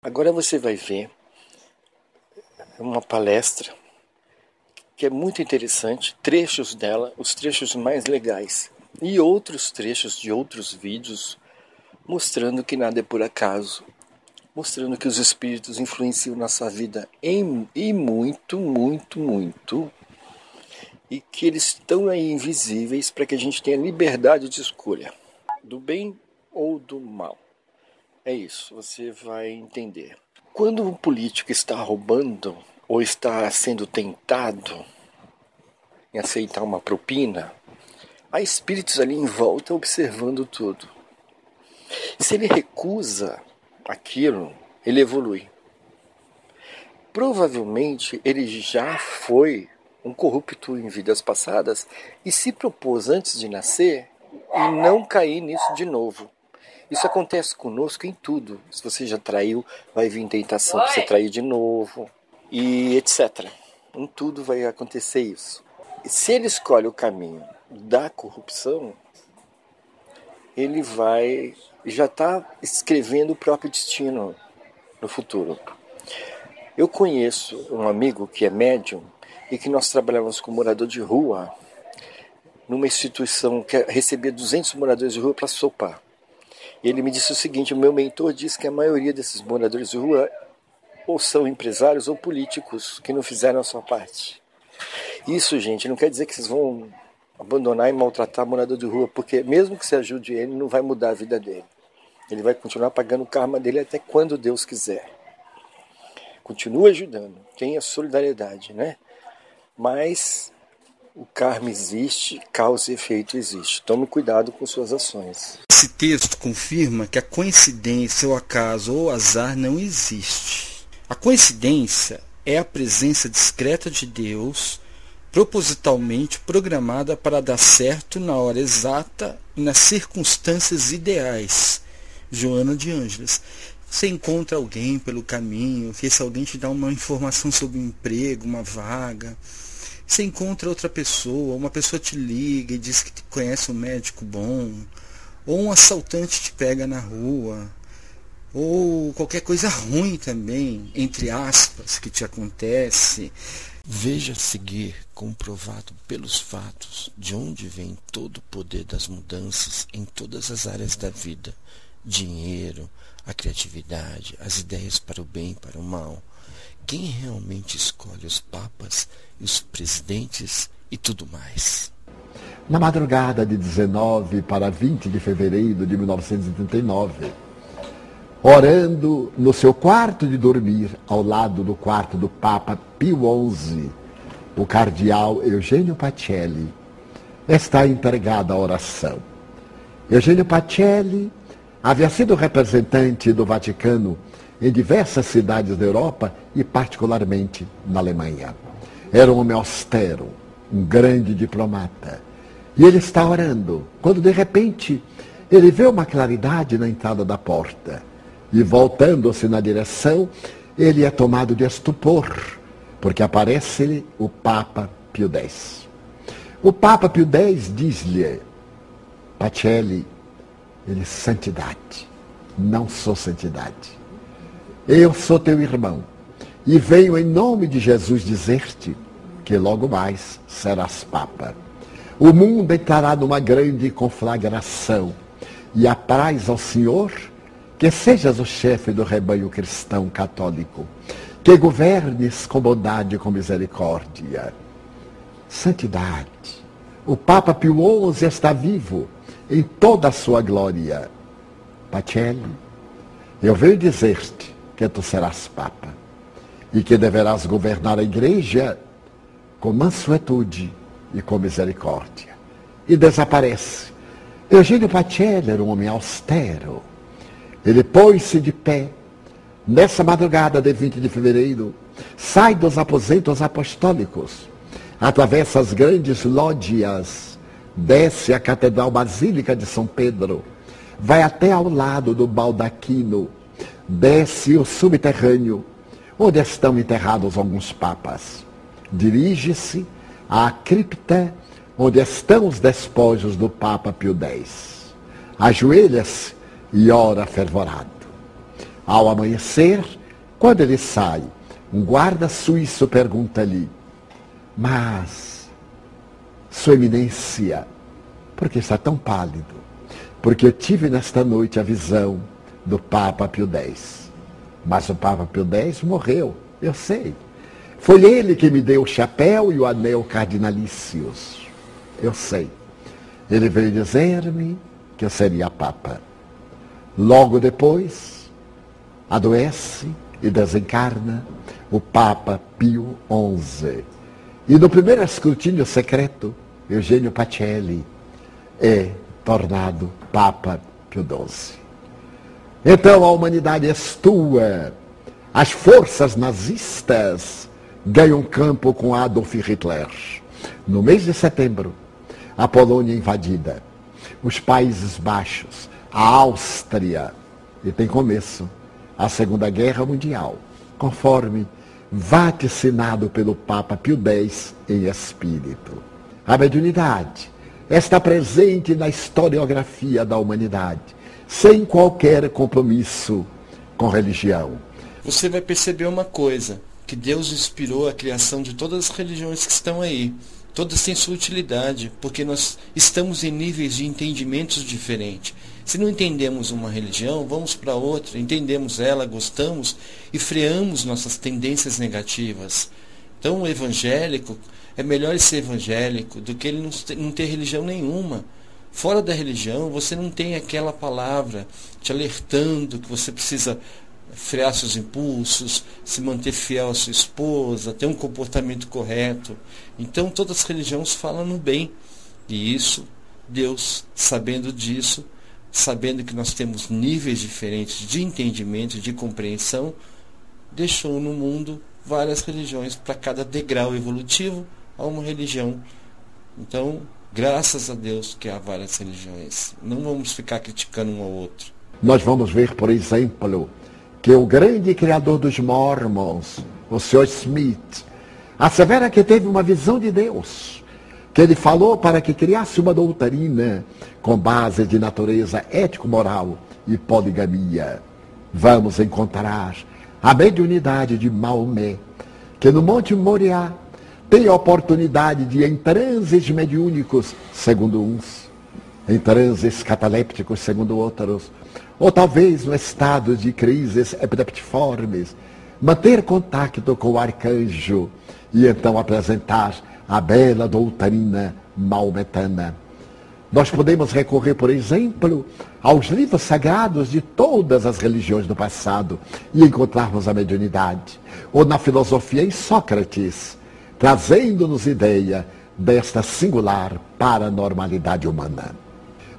Agora você vai ver uma palestra que é muito interessante, trechos dela, os trechos mais legais, e outros trechos de outros vídeos mostrando que nada é por acaso, mostrando que os espíritos influenciam nossa vida e muito, muito, muito, e que eles estão aí invisíveis para que a gente tenha liberdade de escolha, do bem ou do mal. É isso, você vai entender. Quando um político está roubando ou está sendo tentado em aceitar uma propina, há espíritos ali em volta observando tudo. Se ele recusa aquilo, ele evolui. Provavelmente ele já foi um corrupto em vidas passadas e se propôs antes de nascer e não cair nisso de novo. Isso acontece conosco em tudo. Se você já traiu, vai vir tentação para você trair de novo, e etc. Em tudo vai acontecer isso. E se ele escolhe o caminho da corrupção, ele já está escrevendo o próprio destino no futuro. Eu conheço um amigo que é médium e que nós trabalhamos com morador de rua numa instituição que recebia 200 moradores de rua para sopar. E ele me disse o seguinte: o meu mentor diz que a maioria desses moradores de rua ou são empresários ou políticos que não fizeram a sua parte. Isso, gente, não quer dizer que vocês vão abandonar e maltratar morador de rua, porque mesmo que você ajude ele, não vai mudar a vida dele. Ele vai continuar pagando o karma dele até quando Deus quiser. Continua ajudando, tenha solidariedade, né? Mas o karma existe, causa e efeito existe. Tome cuidado com suas ações. Esse texto confirma que a coincidência, o acaso ou o azar não existe. A coincidência é a presença discreta de Deus, propositalmente programada para dar certo na hora exata e nas circunstâncias ideais. Joana de Ângeles. Você encontra alguém pelo caminho, que esse alguém te dá uma informação sobre um emprego, uma vaga. Você encontra outra pessoa, uma pessoa te liga e diz que conhece um médico bom, ou um assaltante te pega na rua, ou qualquer coisa ruim também, entre aspas, que te acontece. Veja a seguir, comprovado pelos fatos, de onde vem todo o poder das mudanças em todas as áreas da vida: dinheiro, a criatividade, as ideias para o bem e para o mal. Quem realmente escolhe os papas e os presidentes e tudo mais? Na madrugada de 19 para 20 de fevereiro de 1939, orando no seu quarto de dormir, ao lado do quarto do Papa Pio XI, o cardeal Eugênio Pacelli está entregada a oração. Eugênio Pacelli havia sido representante do Vaticano em diversas cidades da Europa e particularmente na Alemanha. Era um homem austero, um grande diplomata. E ele está orando, quando de repente ele vê uma claridade na entrada da porta. E voltando-se na direção, ele é tomado de estupor, porque aparece-lhe o Papa Pio X. O Papa Pio X diz-lhe: Pacelli, ele, santidade, não sou santidade. Eu sou teu irmão e venho em nome de Jesus dizer-te que logo mais serás Papa. O mundo entrará numa grande conflagração e apraz ao Senhor que sejas o chefe do rebanho cristão católico, que governes com bondade e com misericórdia. Santidade. O Papa Pio XI está vivo em toda a sua glória. Pacelli, eu venho dizer-te que tu serás Papa e que deverás governar a Igreja com mansuetude e com misericórdia. E desaparece. Eugênio Pacelli era um homem austero. Ele pôs-se de pé nessa madrugada de 20 de fevereiro, sai dos aposentos apostólicos, atravessa as grandes lógias, desce a Catedral Basílica de São Pedro, vai até ao lado do baldaquino, desce o subterrâneo, onde estão enterrados alguns papas. Dirige-se à cripta onde estão os despojos do Papa Pio X. Ajoelha-se e ora fervorado. Ao amanhecer, quando ele sai, um guarda suíço pergunta-lhe: mas, Sua Eminência, por que está tão pálido? Porque eu tive nesta noite a visão do Papa Pio X. Mas o Papa Pio X morreu, eu sei. Foi ele que me deu o chapéu e o anel cardinalícios. Eu sei. Ele veio dizer-me que eu seria Papa. Logo depois, adoece e desencarna o Papa Pio XI. E no primeiro escrutínio secreto, Eugênio Pacelli é tornado Papa Pio XII. Então a humanidade estua. As forças nazistas ganham campo com Adolf Hitler. No mês de setembro, a Polônia invadida, os Países Baixos, a Áustria, e tem começo a Segunda Guerra Mundial, conforme vaticinado pelo Papa Pio X em espírito. A mediunidade está presente na historiografia da humanidade, sem qualquer compromisso com religião. Você vai perceber uma coisa, que Deus inspirou a criação de todas as religiões que estão aí. Todas têm sua utilidade, porque nós estamos em níveis de entendimentos diferentes. Se não entendemos uma religião, vamos para outra, entendemos ela, gostamos e freamos nossas tendências negativas. Então o evangélico, é melhor ele ser evangélico do que ele não ter religião nenhuma. Fora da religião, você não tem aquela palavra te alertando que você precisa frear seus impulsos, se manter fiel à sua esposa, ter um comportamento correto. Então todas as religiões falam no bem. E isso, Deus, sabendo disso, sabendo que nós temos níveis diferentes de entendimento, de compreensão, deixou no mundo várias religiões. Para cada degrau evolutivo há uma religião. Então, graças a Deus que há várias religiões. Não vamos ficar criticando um ao outro. Nós vamos ver, por exemplo, que o grande criador dos Mormons, o Sr. Smith, assevera que teve uma visão de Deus, que ele falou para que criasse uma doutrina com base de natureza ético-moral e poligamia. Vamos encontrar a mediunidade de Maomé, que no Monte Moriá tem a oportunidade de, em transes mediúnicos, segundo uns, em transes catalépticos, segundo outros, ou talvez no estado de crises epileptiformes, manter contato com o arcanjo e então apresentar a bela doutrina maometana. Nós podemos recorrer, por exemplo, aos livros sagrados de todas as religiões do passado e encontrarmos a mediunidade, ou na filosofia em Sócrates, trazendo-nos ideia desta singular paranormalidade humana.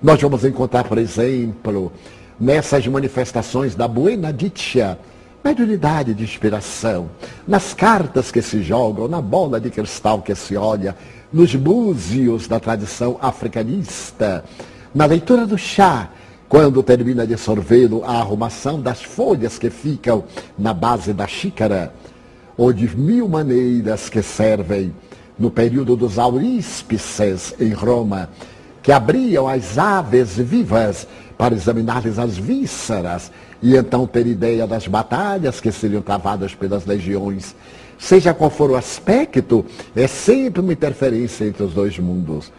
Nós vamos encontrar, por exemplo, nessas manifestações da Buena Dicha, mediunidade de inspiração, nas cartas que se jogam, na bola de cristal que se olha, nos búzios da tradição africanista, na leitura do chá, quando termina de sorvê-lo, a arrumação das folhas que ficam na base da xícara, ou de 1000 maneiras que servem no período dos auríspices em Roma, que abriam as aves vivas para examinar-lhes as vísceras e então ter ideia das batalhas que seriam travadas pelas legiões. Seja qual for o aspecto, é sempre uma interferência entre os dois mundos.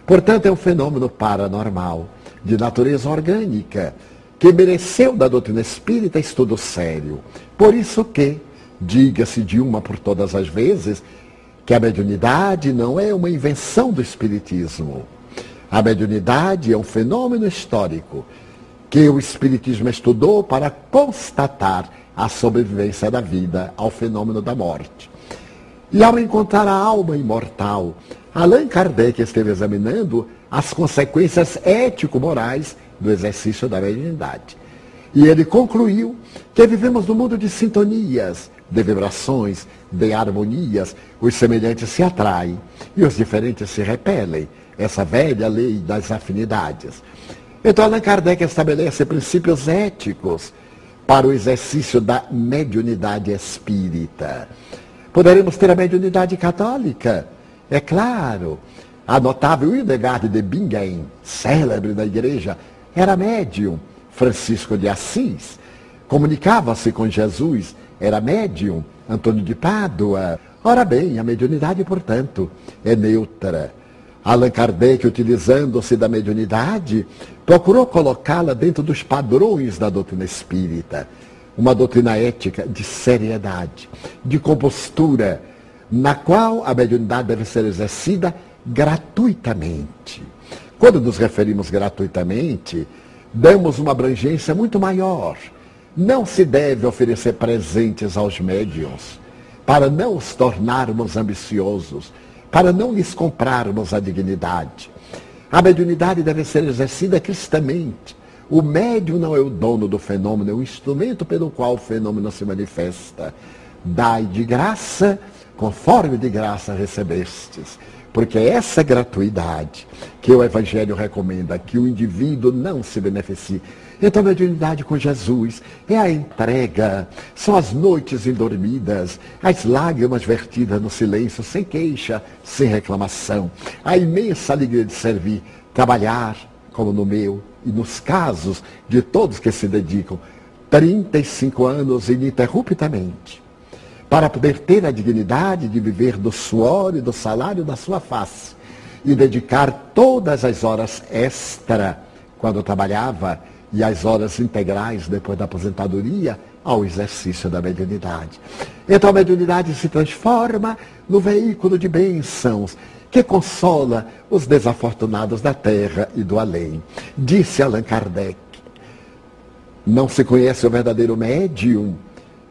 Portanto, é um fenômeno paranormal, de natureza orgânica, que mereceu da doutrina espírita estudo sério. Por isso que, diga-se de uma por todas as vezes, que a mediunidade não é uma invenção do espiritismo. A mediunidade é um fenômeno histórico que o espiritismo estudou para constatar a sobrevivência da vida ao fenômeno da morte. E ao encontrar a alma imortal, Allan Kardec esteve examinando as consequências ético-morais do exercício da mediunidade. E ele concluiu que vivemos num mundo de sintonias, de vibrações, de harmonias. Os semelhantes se atraem e os diferentes se repelem. Essa velha lei das afinidades. Então Allan Kardec estabelece princípios éticos para o exercício da mediunidade espírita. Poderemos ter a mediunidade católica, é claro. A notável Hildegard de Bingen, célebre da igreja, era médium. Francisco de Assis, Comunicava-se com Jesus, era médium, Antônio de Pádua. Ora bem, a mediunidade, portanto, é neutra. Allan Kardec, utilizando-se da mediunidade, procurou colocá-la dentro dos padrões da doutrina espírita. Uma doutrina ética de seriedade, de compostura, na qual a mediunidade deve ser exercida gratuitamente. Quando nos referimos gratuitamente, damos uma abrangência muito maior. Não se deve oferecer presentes aos médiuns, para não os tornarmos ambiciosos, para não lhes comprarmos a dignidade. A mediunidade deve ser exercida cristamente. O médium não é o dono do fenômeno, é o instrumento pelo qual o fenômeno se manifesta. Dai de graça, conforme de graça recebestes. Porque é essa gratuidade que o Evangelho recomenda, que o indivíduo não se beneficie. Então a mediunidade com Jesus é a entrega, são as noites indormidas, as lágrimas vertidas no silêncio, sem queixa, sem reclamação, a imensa alegria de servir, trabalhar, como no meu, e nos casos de todos que se dedicam, 35 anos ininterruptamente, para poder ter a dignidade de viver do suor e do salário da sua face, e dedicar todas as horas extra, quando trabalhava, e as horas integrais depois da aposentadoria, ao exercício da mediunidade. Então a mediunidade se transforma no veículo de bênçãos, que consola os desafortunados da terra e do além. Disse Allan Kardec, não se conhece o verdadeiro médium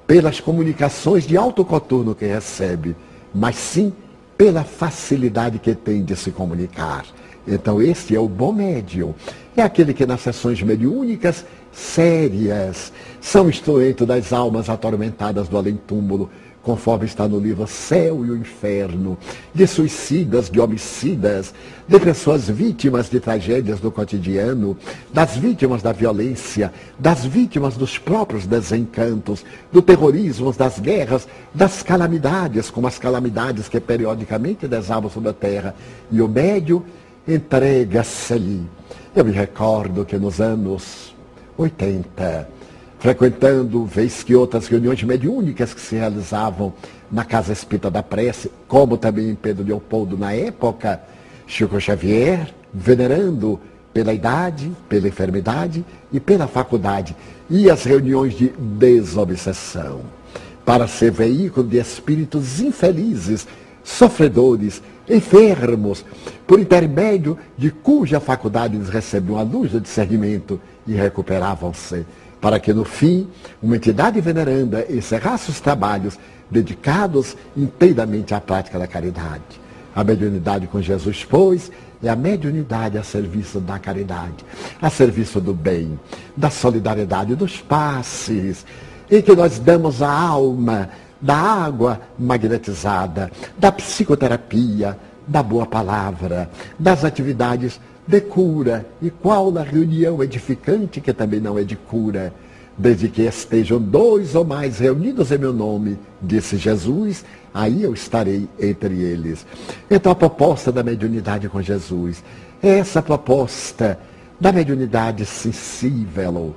pelas comunicações de alto coturno que recebe, mas sim pela facilidade que tem de se comunicar. Então este é o bom médium. É aquele que nas sessões mediúnicas sérias são instrumento das almas atormentadas do além-túmulo, conforme está no livro Céu e o Inferno, de suicidas, de homicidas, de pessoas vítimas de tragédias do cotidiano, das vítimas da violência, das vítimas dos próprios desencantos, do terrorismo, das guerras, das calamidades, como as calamidades que periodicamente desabam sobre a terra. E o médium entrega-se-lhe. Eu me recordo que nos anos 80, frequentando, vez que outras reuniões mediúnicas que se realizavam na Casa Espírita da Prece, como também em Pedro Leopoldo na época, Chico Xavier, venerando pela idade, pela enfermidade e pela faculdade, e as reuniões de desobsessão, para ser veículo de espíritos infelizes, sofredores, enfermos, por intermédio de cuja faculdade eles recebiam a luz do discernimento e recuperavam-se, para que no fim uma entidade veneranda encerrasse os trabalhos dedicados inteiramente à prática da caridade. A mediunidade com Jesus, pois, é a mediunidade a serviço da caridade, a serviço do bem, da solidariedade, dos passes, em que nós damos a alma da água magnetizada, da psicoterapia, da boa palavra, das atividades de cura, e qual na reunião edificante que também não é de cura, desde que estejam 2 ou mais reunidos em meu nome, disse Jesus, aí eu estarei entre eles. Então a proposta da mediunidade com Jesus é essa proposta da mediunidade sensível,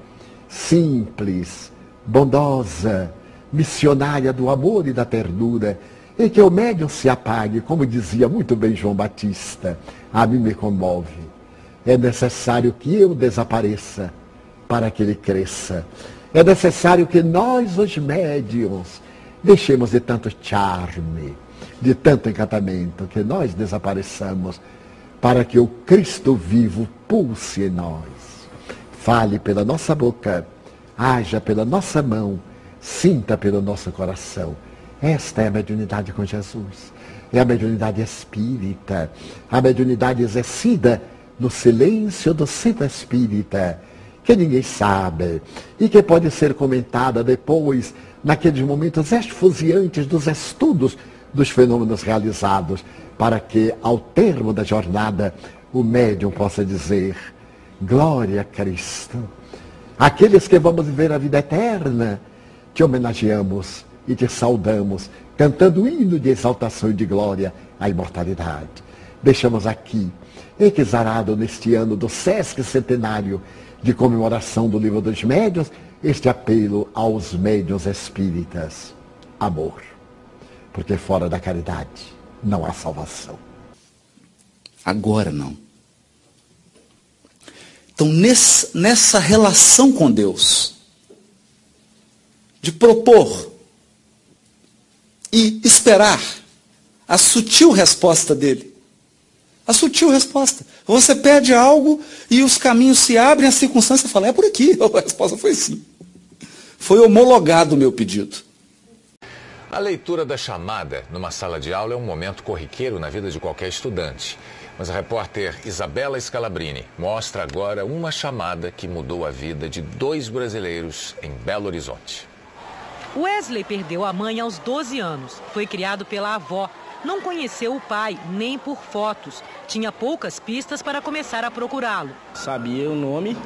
simples, bondosa, missionária do amor e da ternura, em que o médium se apague, como dizia muito bem João Batista, a mim me comove. É necessário que eu desapareça para que ele cresça. É necessário que nós, os médiuns, deixemos de tanto charme, de tanto encantamento, que nós desapareçamos para que o Cristo vivo pulse em nós. Fale pela nossa boca, haja pela nossa mão, sinta pelo nosso coração. Esta é a mediunidade com Jesus. É a mediunidade espírita, a mediunidade exercida no silêncio do centro espírita, que ninguém sabe e que pode ser comentada depois, naqueles momentos esfuziantes dos estudos dos fenômenos realizados, para que, ao termo da jornada, o médium possa dizer: glória a Cristo. Aqueles que vamos viver a vida eterna, te homenageamos e te saudamos, cantando o hino de exaltação e de glória à imortalidade. Deixamos aqui, exarado neste ano do Sesc Centenário de comemoração do Livro dos Médiuns, este apelo aos médiuns espíritas: amor, porque fora da caridade não há salvação. Agora não. Então, nessa relação com Deus, de propor e esperar a sutil resposta dele. A sutil resposta. Você pede algo e os caminhos se abrem, a circunstância fala, é por aqui. A resposta foi sim. Foi homologado o meu pedido. A leitura da chamada numa sala de aula é um momento corriqueiro na vida de qualquer estudante. Mas a repórter Isabela Scalabrini mostra agora uma chamada que mudou a vida de 2 brasileiros em Belo Horizonte. Wesley perdeu a mãe aos 12 anos. Foi criado pela avó. Não conheceu o pai, nem por fotos. Tinha poucas pistas para começar a procurá-lo. Sabia o nome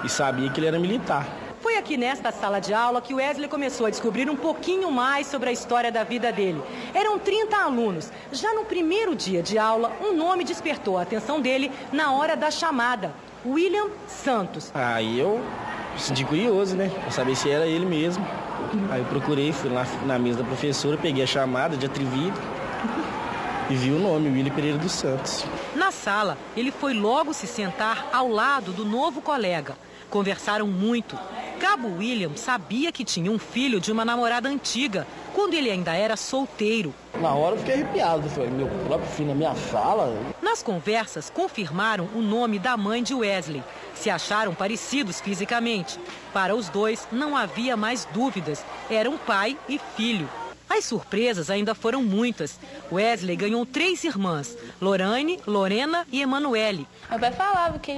e sabia que ele era militar. Foi aqui nesta sala de aula que Wesley começou a descobrir um pouquinho mais sobre a história da vida dele. Eram 30 alunos. Já no primeiro dia de aula, um nome despertou a atenção dele na hora da chamada. William Santos. Aí eu me senti curioso, né? Pra saber se era ele mesmo. Aí eu procurei, fui lá na mesa da professora, peguei a chamada de atrevido e vi o nome, William Pereira dos Santos. Na sala, ele foi logo se sentar ao lado do novo colega. Conversaram muito. Cabo William sabia que tinha um filho de uma namorada antiga, quando ele ainda era solteiro. Na hora eu fiquei arrepiado, falei, meu próprio filho na minha sala. Nas conversas, confirmaram o nome da mãe de Wesley. Se acharam parecidos fisicamente. Para os dois, não havia mais dúvidas. Eram pai e filho. As surpresas ainda foram muitas. Wesley ganhou 3 irmãs, Lorane, Lorena e Emanuele. Meu pai falava que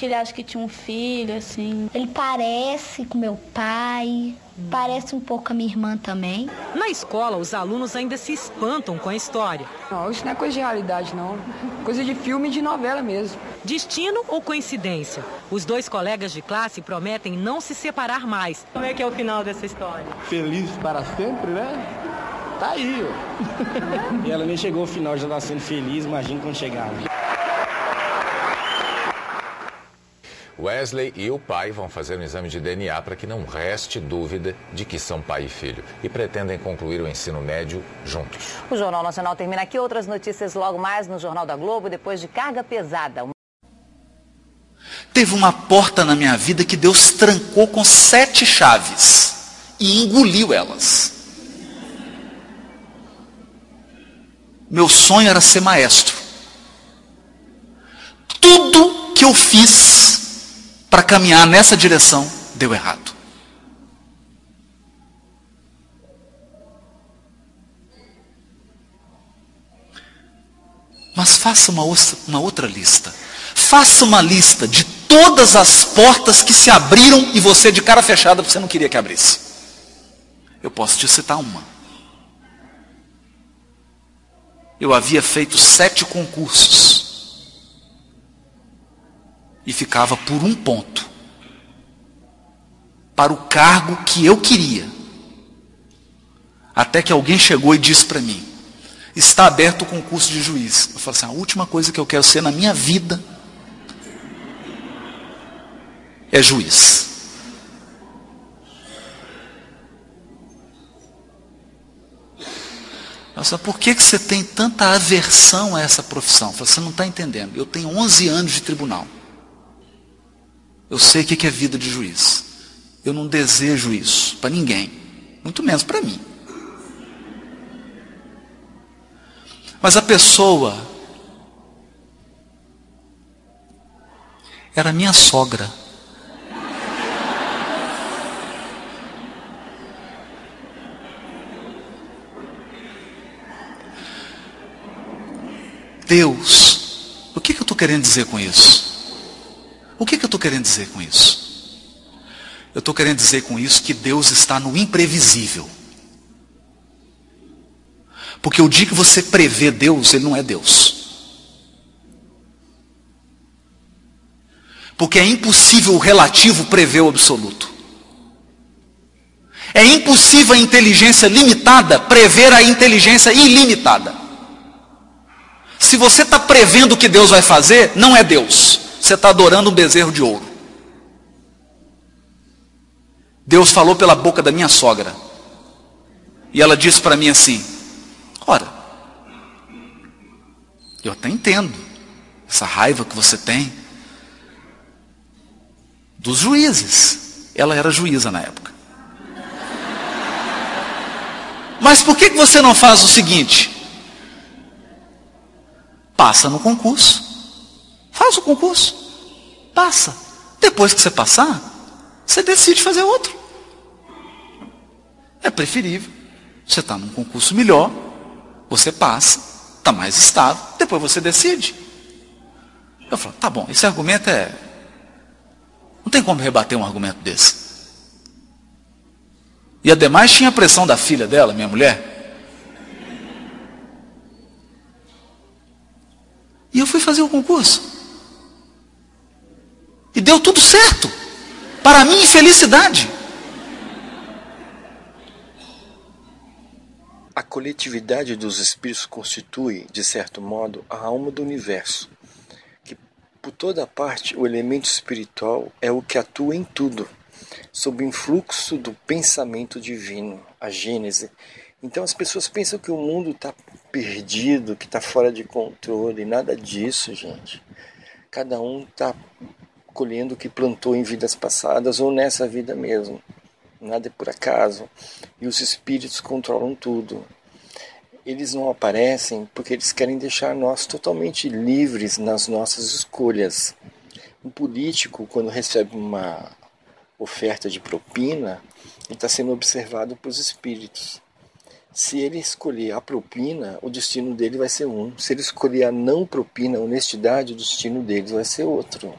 ele acha que tinha um filho, assim. Ele parece com meu pai, parece um pouco com a minha irmã também. Na escola, os alunos ainda se espantam com a história. Não, isso não é coisa de realidade, não. Coisa de filme e de novela mesmo. Destino ou coincidência? Os 2 colegas de classe prometem não se separar mais. Como é que é o final dessa história? Feliz para sempre, né? Tá aí, ó. E ela nem chegou ao final, já tá sendo feliz, imagina quando chegar. Wesley e o pai vão fazer um exame de DNA para que não reste dúvida de que são pai e filho e pretendem concluir o ensino médio juntos. O Jornal Nacional termina aqui. Outras notícias logo mais no Jornal da Globo, depois de Carga Pesada. Teve uma porta na minha vida que Deus trancou com 7 chaves e engoliu elas. Meu sonho era ser maestro. Tudo que eu fiz para caminhar nessa direção deu errado. Mas faça uma outra lista. Faça uma lista de todas as portas que se abriram e você de cara fechada você não queria que abrisse. Eu posso te citar uma. Eu havia feito 7 concursos e ficava por 1 ponto para o cargo que eu queria. Até que alguém chegou e disse para mim, está aberto o concurso de juiz. Eu falei assim, a última coisa que eu quero ser na minha vida é juiz. Nossa, por que você tem tanta aversão a essa profissão? Eu falei, você não está entendendo. Eu tenho 11 anos de tribunal. Eu sei o que é vida de juiz. Eu não desejo isso para ninguém. Muito menos para mim. Mas a pessoa era minha sogra. Deus, o que eu estou querendo dizer com isso? O que eu estou querendo dizer com isso? Eu estou querendo dizer com isso que Deus está no imprevisível. Porque o dia que você prevê Deus, Ele não é Deus. Porque é impossível o relativo prever o absoluto. É impossível a inteligência limitada prever a inteligência ilimitada. Se você está prevendo o que Deus vai fazer, não é Deus. Você está adorando um bezerro de ouro. Deus falou pela boca da minha sogra. E ela disse para mim assim: ora, eu até entendo essa raiva que você tem dos juízes. Ela era juíza na época. Mas por que você não faz o seguinte? Passa no concurso. Faz o concurso. Passa. Depois que você passar, você decide fazer outro. É preferível. Você está num concurso melhor, você passa, está mais estável, depois você decide. Eu falo, tá bom, esse argumento não tem como rebater um argumento desse. E ademais tinha a pressão da filha dela, minha mulher. E eu fui fazer o concurso. E deu tudo certo. Para a minha infelicidade. A coletividade dos espíritos constitui, de certo modo, a alma do universo, que por toda parte o elemento espiritual é o que atua em tudo, sob o influxo do pensamento divino, a Gênese. Então as pessoas pensam que o mundo está perdido, que está fora de controle, nada disso, gente. Cada um está colhendo o que plantou em vidas passadas ou nessa vida mesmo. Nada é por acaso. E os espíritos controlam tudo. Eles não aparecem porque eles querem deixar nós totalmente livres nas nossas escolhas. Um político, quando recebe uma oferta de propina, ele está sendo observado pelos espíritos. Se ele escolher a propina, o destino dele vai ser um. Se ele escolher a não propina, a honestidade, o destino dele vai ser outro.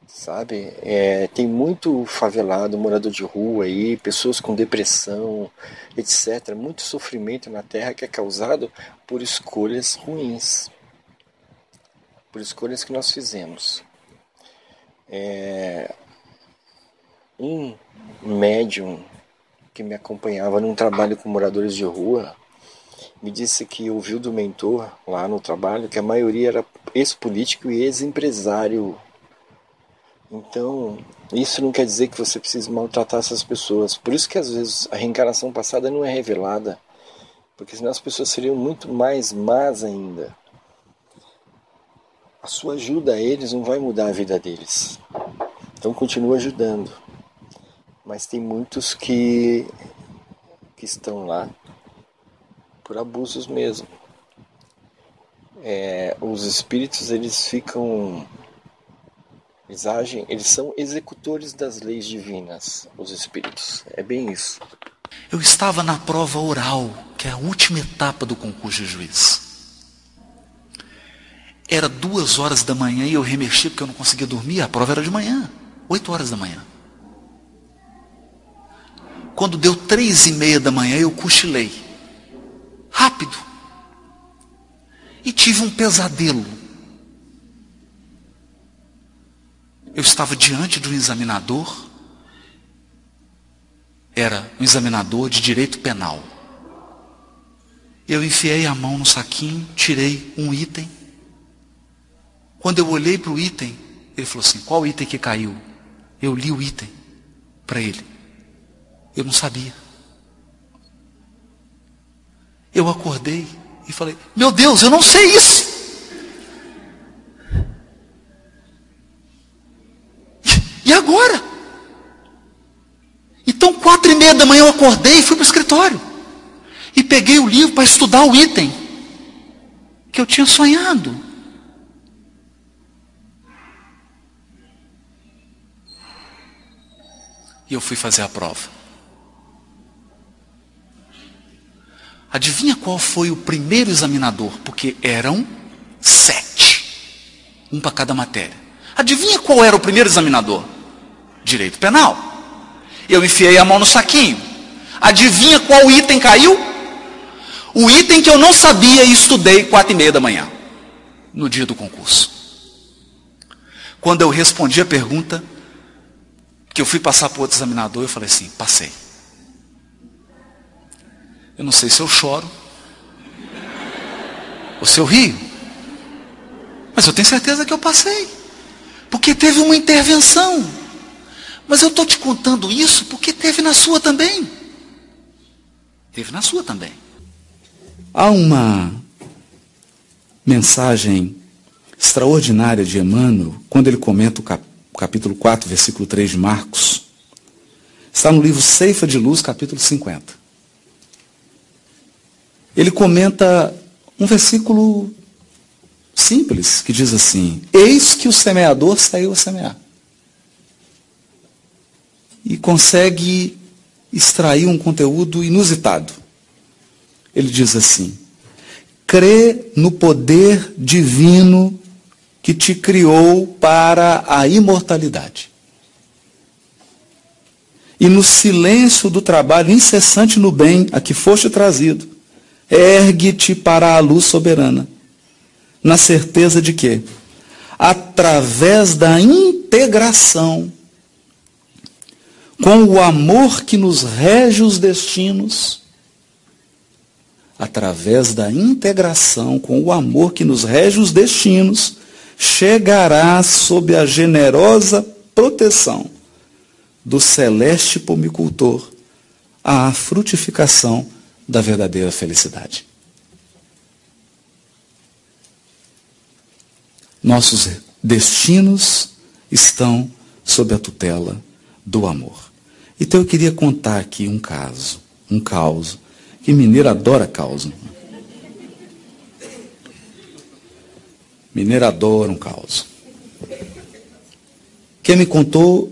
Sabe? Tem muito favelado, morador de rua aí, pessoas com depressão, etc. Muito sofrimento na Terra que é causado por escolhas ruins. Por escolhas que nós fizemos. Um médium que me acompanhava num trabalho com moradores de rua me disse que ouviu do mentor lá no trabalho que a maioria era ex-político e ex-empresário. Então, isso não quer dizer que você precise maltratar essas pessoas. Por isso que às vezes a reencarnação passada não é revelada, porque senão as pessoas seriam muito mais más ainda. A sua ajuda a eles não vai mudar a vida deles. Então continua ajudando. Mas tem muitos que estão lá por abusos mesmo. Os espíritos, eles são executores das leis divinas, os espíritos. É bem isso. Eu estava na prova oral, que é a última etapa do concurso de juiz. Era 2h da manhã e eu remexi porque eu não conseguia dormir. A prova era de manhã, 8h da manhã. Quando deu 3h30 da manhã, eu cochilei. Rápido. E tive um pesadelo. Eu estava diante de um examinador. Era um examinador de direito penal. Eu enfiei a mão no saquinho, tirei um item. Quando eu olhei para o item, ele falou assim: qual item que caiu? Eu li o item para ele. Eu não sabia. Eu acordei e falei: meu Deus, eu não sei isso. E agora? Então 4h30 da manhã eu acordei e fui para o escritório. E peguei o livro para estudar o item que eu tinha sonhado. E eu fui fazer a prova. Adivinha qual foi o primeiro examinador? Porque eram 7. Um para cada matéria. Adivinha qual era o primeiro examinador? Direito penal. Eu enfiei a mão no saquinho. Adivinha qual item caiu? O item que eu não sabia e estudei 4h30 da manhã. No dia do concurso. Quando eu respondi a pergunta, que eu fui passar para o outro examinador, eu falei assim: passei. Eu não sei se eu choro ou se eu rio, mas eu tenho certeza que eu passei, porque teve uma intervenção. Mas eu estou te contando isso porque teve na sua também. Teve na sua também. Há uma mensagem extraordinária de Emmanuel, quando ele comenta o capítulo 4, versículo 3 de Marcos. Está no livro Ceifa de Luz, capítulo 50. Ele comenta um versículo simples, que diz assim: eis que o semeador saiu a semear. E consegue extrair um conteúdo inusitado. Ele diz assim: crê no poder divino que te criou para a imortalidade. E no silêncio do trabalho incessante no bem a que foste trazido, ergue-te para a luz soberana, na certeza de que, através da integração com o amor que nos rege os destinos, através da integração com o amor que nos rege os destinos, chegarás sob a generosa proteção do celeste pomicultor à frutificação da verdadeira felicidade. Nossos destinos estão sob a tutela do amor. Então eu queria contar aqui um caso, que mineiro adora caos. Mineiro adora um caos. Quem me contou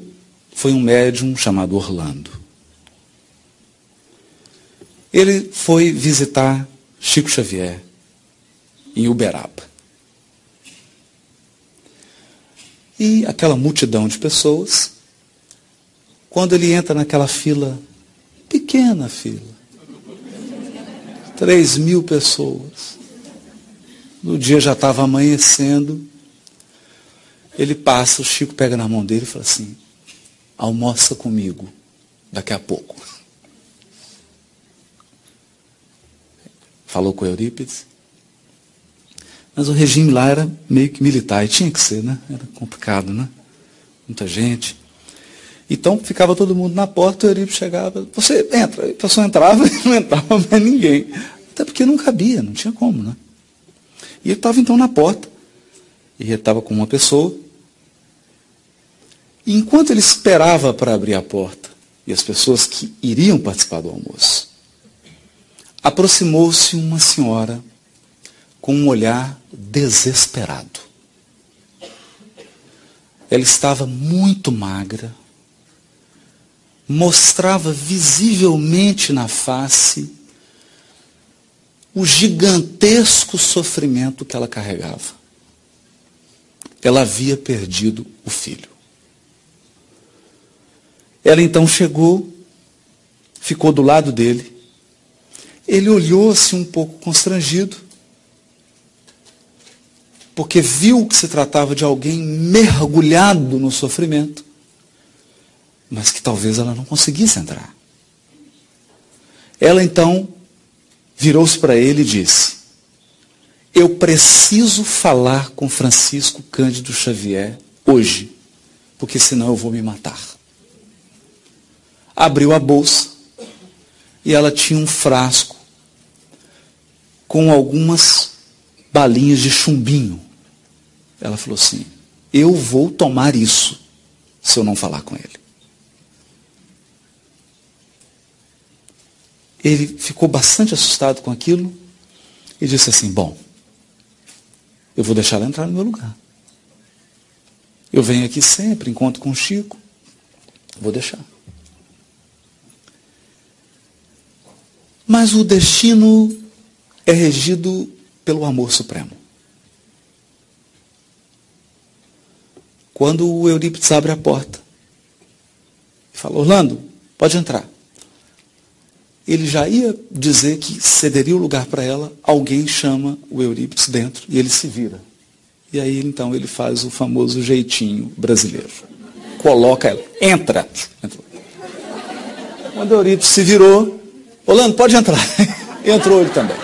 foi um médium chamado Orlando. Ele foi visitar Chico Xavier em Uberaba. E aquela multidão de pessoas, quando ele entra naquela fila, pequena fila, 3.000 pessoas, no dia já estava amanhecendo, ele passa, o Chico pega na mão dele e fala assim: almoça comigo daqui a pouco. Falou com Eurípides. Mas o regime lá era meio que militar, e tinha que ser, né? Era complicado, né? Muita gente. Então ficava todo mundo na porta, o Eurípides chegava, você entra, a pessoa entrava e não entrava mais ninguém. Até porque não cabia, não tinha como, né? E ele estava então na porta, e ele estava com uma pessoa, e enquanto ele esperava para abrir a porta, e as pessoas que iriam participar do almoço, aproximou-se uma senhora com um olhar desesperado. Ela estava muito magra, mostrava visivelmente na face o gigantesco sofrimento que ela carregava. Ela havia perdido o filho. Ela então chegou, ficou do lado dele. Ele olhou-se um pouco constrangido, porque viu que se tratava de alguém mergulhado no sofrimento, mas que talvez ela não conseguisse entrar. Ela então virou-se para ele e disse: eu preciso falar com Francisco Cândido Xavier hoje, porque senão eu vou me matar. Abriu a bolsa e ela tinha um frasco com algumas balinhas de chumbinho. Ela falou assim: eu vou tomar isso se eu não falar com ele. Ele ficou bastante assustado com aquilo e disse assim: bom, eu vou deixar ela entrar no meu lugar. Eu venho aqui sempre, encontro com o Chico, vou deixar. Mas o destino é regido pelo amor supremo. Quando o Eurípides abre a porta e fala: Orlando, pode entrar. Ele já ia dizer que cederia o lugar para ela, alguém chama o Eurípides dentro e ele se vira. E aí então ele faz o famoso jeitinho brasileiro. Coloca ela, entra. Entrou. Quando o Eurípides se virou: Orlando, pode entrar. Entrou ele também.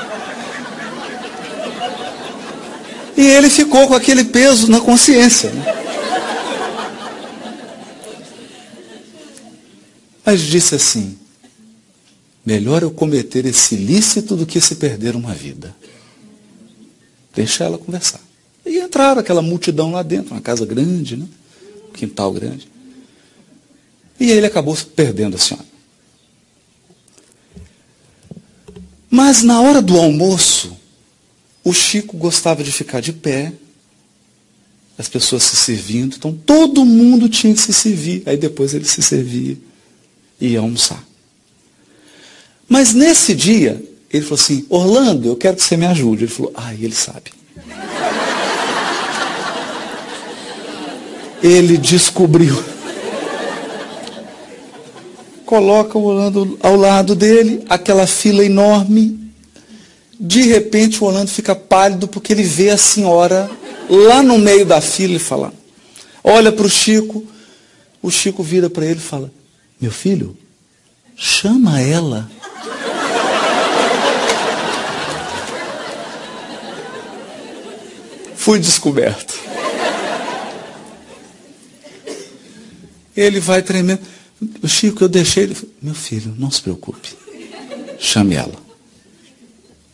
E ele ficou com aquele peso na consciência, né? mas disse assim: melhor eu cometer esse ilícito do que se perder uma vida. Deixa ela conversar. E entraram aquela multidão lá dentro, uma casa grande, né? Um quintal grande. E aí ele acabou perdendo a senhora. Mas na hora do almoço, o Chico gostava de ficar de pé, as pessoas se servindo, então todo mundo tinha que se servir. Aí depois ele se servia e ia almoçar. Mas nesse dia, ele falou assim: Orlando, eu quero que você me ajude. Ele falou: ele sabe. Ele descobriu. Coloca o Orlando ao lado dele, aquela fila enorme. De repente o Orlando fica pálido porque ele vê a senhora lá no meio da fila e fala, olha para o Chico vira para ele e fala: meu filho, chama ela. Fui descoberto. Ele vai tremendo. Chico, eu deixei ele. Meu filho, não se preocupe. Chame ela.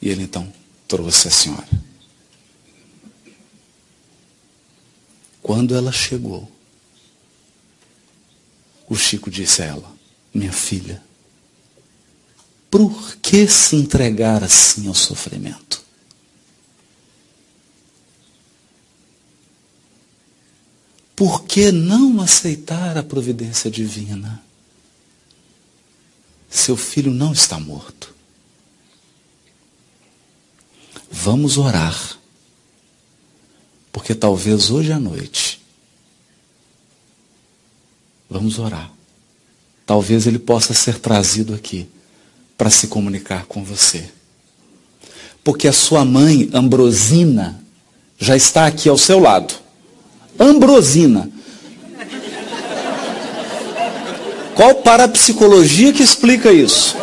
E ele então trouxe a senhora. Quando ela chegou, o Chico disse a ela: minha filha, por que se entregar assim ao sofrimento? Por que não aceitar a providência divina? Seu filho não está morto. Vamos orar, porque talvez hoje à noite, vamos orar, talvez ele possa ser trazido aqui para se comunicar com você. Porque a sua mãe, Ambrosina, já está aqui ao seu lado. Ambrosina. Qual parapsicologia que explica isso?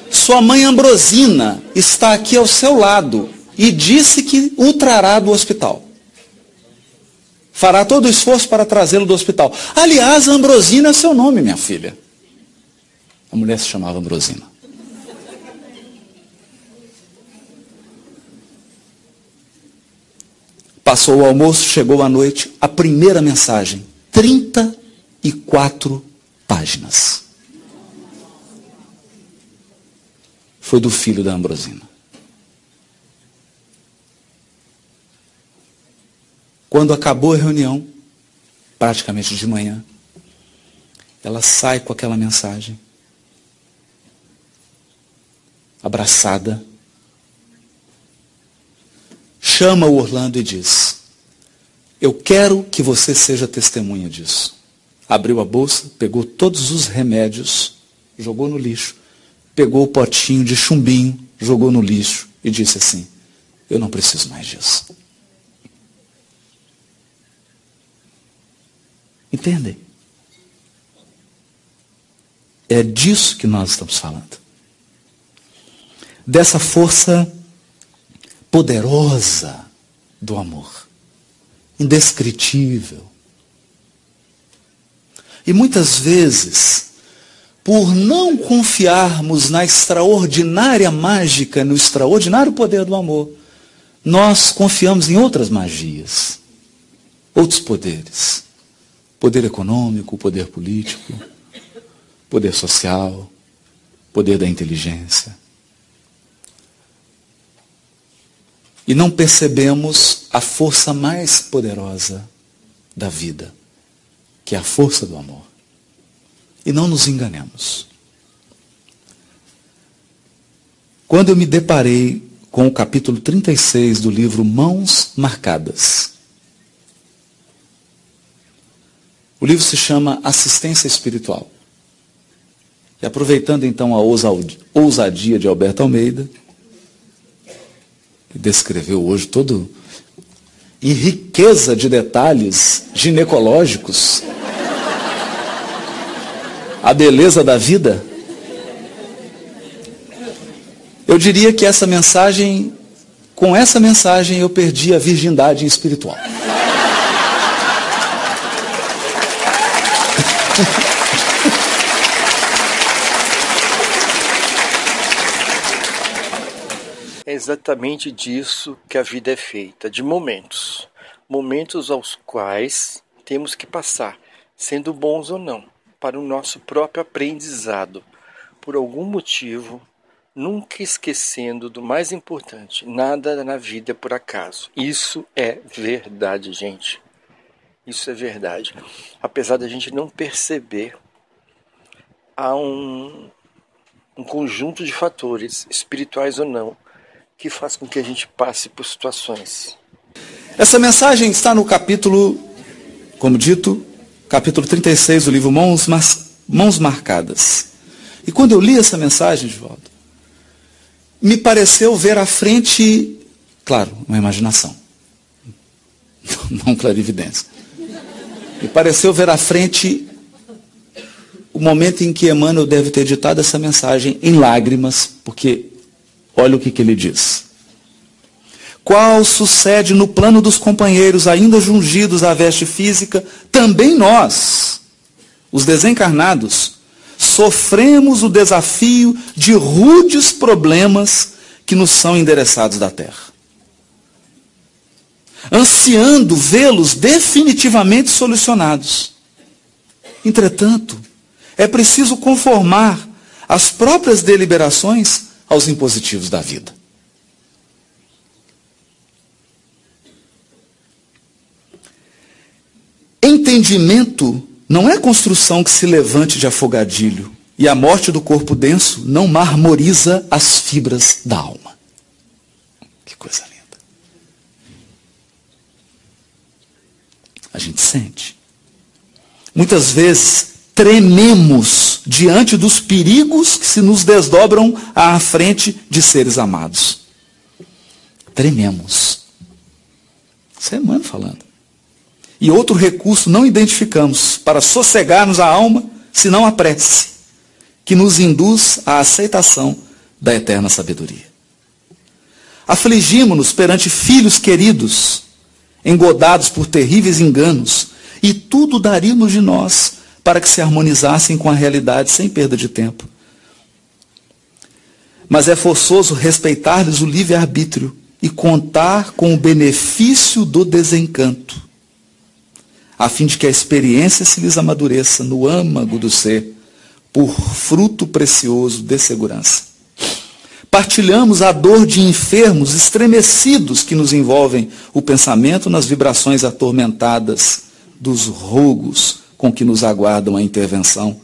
Sua mãe Ambrosina está aqui ao seu lado e disse que o trará do hospital. Fará todo o esforço para trazê-lo do hospital. Aliás, Ambrosina é seu nome, minha filha. A mulher se chamava Ambrosina. Passou o almoço, chegou a noite, a primeira mensagem, 34 páginas. Foi do filho da Ambrosina. Quando acabou a reunião, praticamente de manhã, ela sai com aquela mensagem, abraçada, chama o Orlando e diz: eu quero que você seja testemunha disso. Abriu a bolsa, pegou todos os remédios, jogou no lixo, pegou o potinho de chumbinho, jogou no lixo e disse assim: eu não preciso mais disso. Entendem? É disso que nós estamos falando. Dessa força poderosa do amor, indescritível. E muitas vezes, por não confiarmos na extraordinária mágica, no extraordinário poder do amor, nós confiamos em outras magias, outros poderes. Poder econômico, poder político, poder social, poder da inteligência. E não percebemos a força mais poderosa da vida, que é a força do amor. E não nos enganemos. Quando eu me deparei com o capítulo 36 do livro Mãos Marcadas, o livro se chama Assistência Espiritual. E aproveitando então a ousadia de Alberto Almeida, que descreveu hoje todo em riqueza de detalhes ginecológicos a beleza da vida, eu diria que com essa mensagem eu perdi a virgindade espiritual. É exatamente disso que a vida é feita, de momentos. Momentos aos quais temos que passar, sendo bons ou não, para o nosso próprio aprendizado. Por algum motivo, nunca esquecendo do mais importante, nada na vida é por acaso. Isso é verdade, gente. Isso é verdade. Apesar da gente não perceber, há um conjunto de fatores, espirituais ou não, que faz com que a gente passe por situações. Essa mensagem está no capítulo, como dito, capítulo 36 do livro Mãos Marcadas. E quando eu li essa mensagem, Divaldo, me pareceu ver à frente, claro, uma imaginação, não clarividência. Me pareceu ver à frente o momento em que Emmanuel deve ter ditado essa mensagem em lágrimas, porque olha o que ele diz. Qual sucede no plano dos companheiros ainda jungidos à veste física, também nós, os desencarnados, sofremos o desafio de rudes problemas que nos são endereçados da terra, ansiando vê-los definitivamente solucionados. Entretanto, é preciso conformar as próprias deliberações aos impositivos da vida. Entendimento não é construção que se levante de afogadilho, e a morte do corpo denso não marmoriza as fibras da alma. Que coisa linda. A gente sente. Muitas vezes trememos diante dos perigos que se nos desdobram à frente de seres amados. Trememos. Isso é Emmanuel falando. E outro recurso não identificamos para sossegarmos a alma, senão a prece, que nos induz à aceitação da eterna sabedoria. Afligimos-nos perante filhos queridos, engodados por terríveis enganos, e tudo daríamos de nós para que se harmonizassem com a realidade sem perda de tempo. Mas é forçoso respeitar-lhes o livre-arbítrio e contar com o benefício do desencanto, a fim de que a experiência se lhes amadureça no âmago do ser, por fruto precioso de segurança. Partilhamos a dor de enfermos estremecidos que nos envolvem o pensamento nas vibrações atormentadas dos rogos com que nos aguardam a intervenção,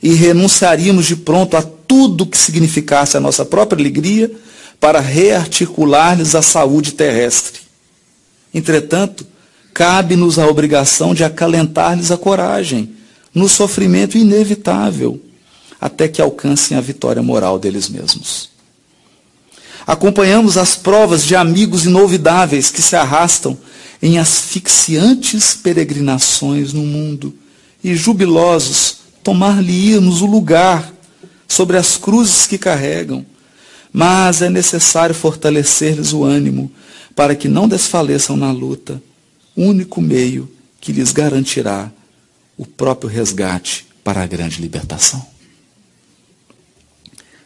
e renunciaríamos de pronto a tudo que significasse a nossa própria alegria para rearticular-lhes a saúde terrestre. Entretanto, cabe-nos a obrigação de acalentar-lhes a coragem no sofrimento inevitável, até que alcancem a vitória moral deles mesmos. Acompanhamos as provas de amigos inolvidáveis que se arrastam em asfixiantes peregrinações no mundo, e jubilosos tomar-lhe-íamos o lugar sobre as cruzes que carregam, mas é necessário fortalecer-lhes o ânimo para que não desfaleçam na luta, único meio que lhes garantirá o próprio resgate para a grande libertação.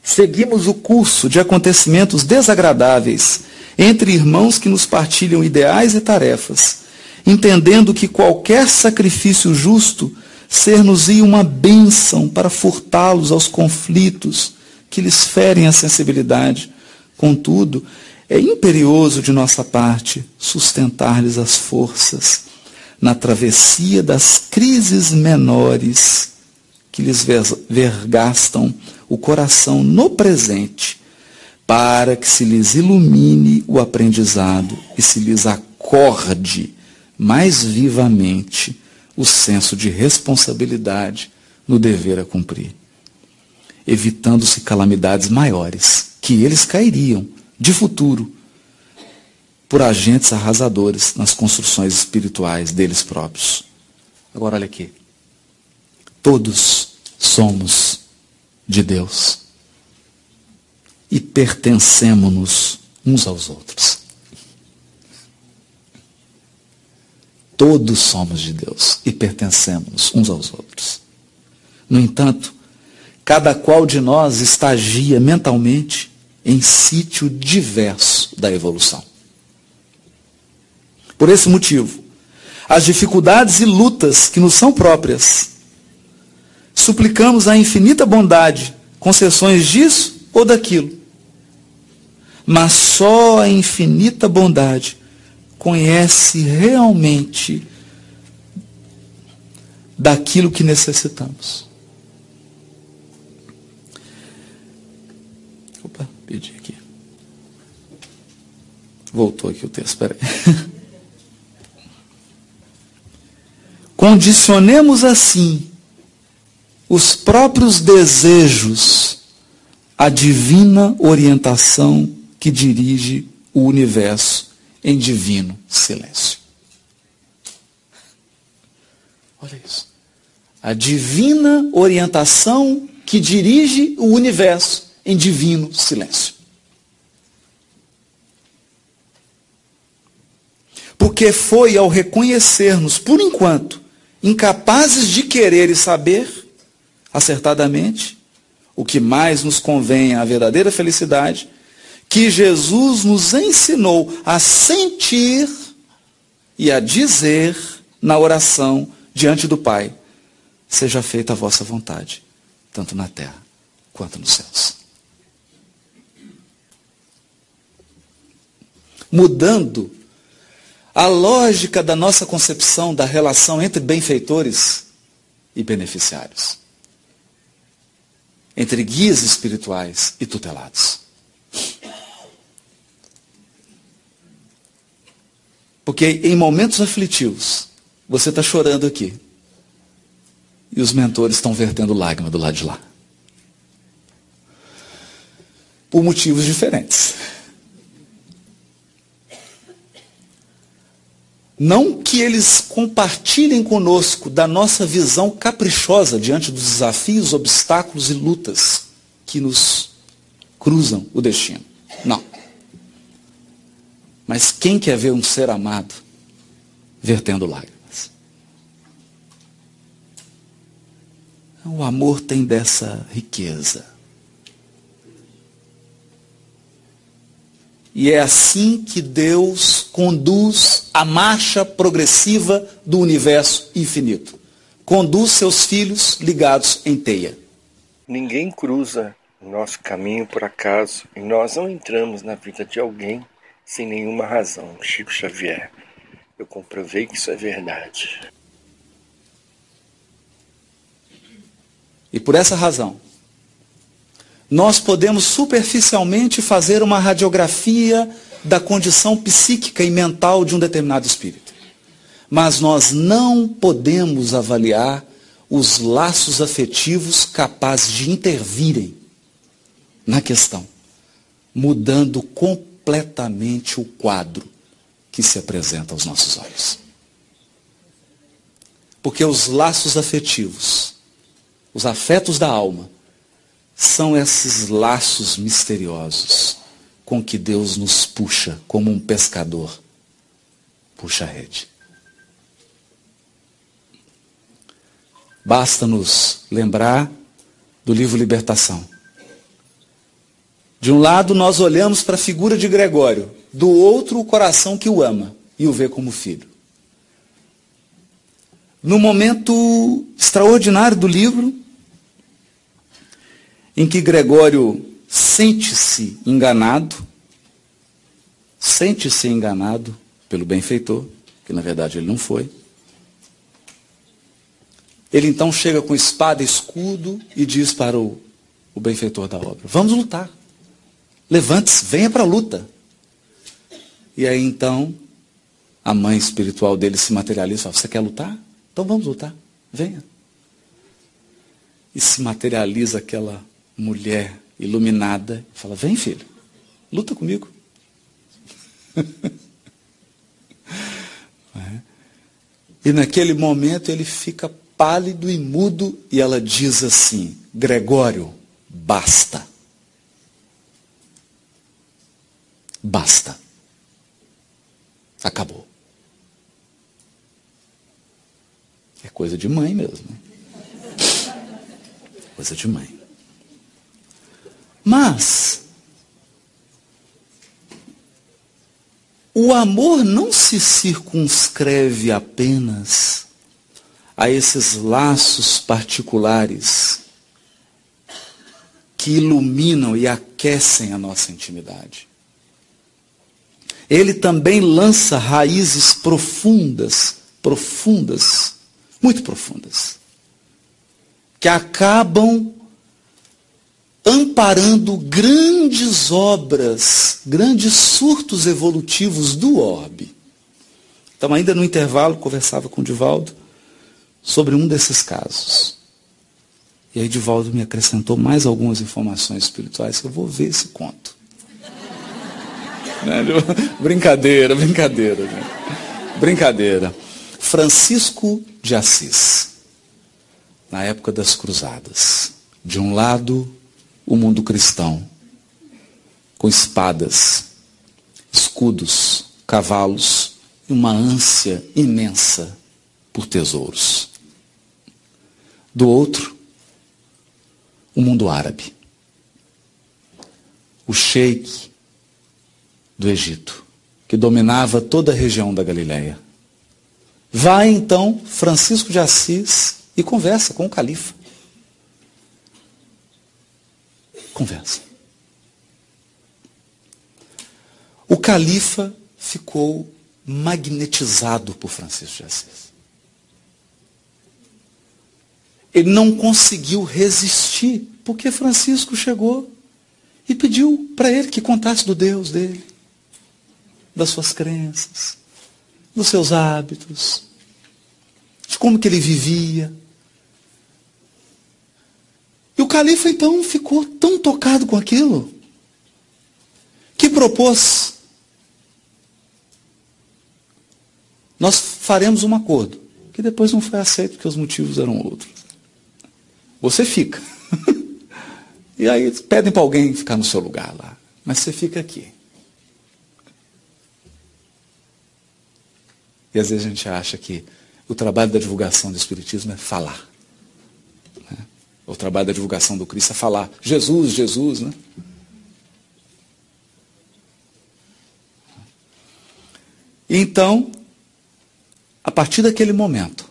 Seguimos o curso de acontecimentos desagradáveis entre irmãos que nos partilham ideais e tarefas, entendendo que qualquer sacrifício justo ser-nos-ia uma bênção para furtá-los aos conflitos que lhes ferem a sensibilidade. Contudo, é imperioso de nossa parte sustentar-lhes as forças na travessia das crises menores que lhes vergastam o coração no presente, para que se lhes ilumine o aprendizado e se lhes acorde mais vivamente o senso de responsabilidade no dever a cumprir, evitando-se calamidades maiores, que eles cairiam de futuro por agentes arrasadores nas construções espirituais deles próprios. Agora olha aqui. Todos somos de Deus e pertencemos-nos uns aos outros. Todos somos de Deus e pertencemos uns aos outros. No entanto, cada qual de nós estagia mentalmente em sítio diverso da evolução. Por esse motivo, as dificuldades e lutas que nos são próprias, suplicamos a infinita bondade, concessões disso ou daquilo. Mas só a infinita bondade conhece realmente daquilo que necessitamos. Opa, perdi aqui. Voltou aqui o texto, espera aí. Condicionemos assim os próprios desejos à divina orientação que dirige o universo em divino silêncio. Olha isso. A divina orientação que dirige o universo em divino silêncio. Porque foi ao reconhecermos, por enquanto, incapazes de querer e saber, acertadamente, o que mais nos convém à verdadeira felicidade, que Jesus nos ensinou a sentir e a dizer na oração diante do Pai: seja feita a vossa vontade, tanto na terra quanto nos céus. Mudando a lógica da nossa concepção da relação entre benfeitores e beneficiários, entre guias espirituais e tutelados. Porque em momentos aflitivos, você está chorando aqui, e os mentores estão vertendo lágrima do lado de lá. Por motivos diferentes. Não que eles compartilhem conosco da nossa visão caprichosa diante dos desafios, obstáculos e lutas que nos cruzam o destino. Não. Mas quem quer ver um ser amado vertendo lágrimas? O amor tem dessa riqueza. E é assim que Deus conduz a marcha progressiva do universo infinito. Conduz seus filhos ligados em teia. Ninguém cruza o nosso caminho por acaso e nós não entramos na vida de alguém sem nenhuma razão. Chico Xavier. Eu comprovei que isso é verdade. E por essa razão, nós podemos superficialmente fazer uma radiografia da condição psíquica e mental de um determinado espírito. Mas nós não podemos avaliar os laços afetivos capazes de intervirem na questão, mudando completamente o quadro que se apresenta aos nossos olhos. Porque os laços afetivos, os afetos da alma, são esses laços misteriosos com que Deus nos puxa, como um pescador puxa a rede. Basta-nos lembrar do livro Libertação. De um lado, nós olhamos para a figura de Gregório, do outro, o coração que o ama e o vê como filho. No momento extraordinário do livro, em que Gregório sente-se enganado pelo benfeitor, que na verdade ele não foi. Ele então chega com espada e escudo e diz para o benfeitor da obra: vamos lutar, levante-se, venha para a luta. E aí então a mãe espiritual dele se materializa e fala: você quer lutar? Então vamos lutar, venha. E se materializa aquela mulher iluminada, fala: vem, filho, luta comigo. E naquele momento ele fica pálido e mudo e ela diz assim: Gregório, basta. Basta. Acabou. É coisa de mãe mesmo. Coisa de mãe. Mas o amor não se circunscreve apenas a esses laços particulares que iluminam e aquecem a nossa intimidade. Ele também lança raízes profundas, muito profundas, que acabam amparando grandes obras, grandes surtos evolutivos do orbe. Então, ainda no intervalo, conversava com o Divaldo sobre um desses casos. E aí Divaldo me acrescentou mais algumas informações espirituais que eu vou ver esse conto. Brincadeira. Francisco de Assis, na época das cruzadas. De um lado, o mundo cristão, com espadas, escudos, cavalos e uma ânsia imensa por tesouros. Do outro, o mundo árabe. O sheik do Egito, que dominava toda a região da Galileia. Vai então Francisco de Assis e conversa com o califa. Conversa. O califa ficou magnetizado por Francisco de Assis. Ele não conseguiu resistir, porque Francisco chegou e pediu para ele que contasse do Deus dele, das suas crenças, dos seus hábitos, de como que ele vivia. E o califa então ficou tão tocado com aquilo, que propôs: nós faremos um acordo, que depois não foi aceito porque os motivos eram outros. Você fica. E aí pedem para alguém ficar no seu lugar lá. Mas você fica aqui. E às vezes a gente acha que o trabalho da divulgação do Espiritismo é falar. Né? O trabalho da divulgação do Cristo é falar. Jesus, Jesus, né? E então, a partir daquele momento,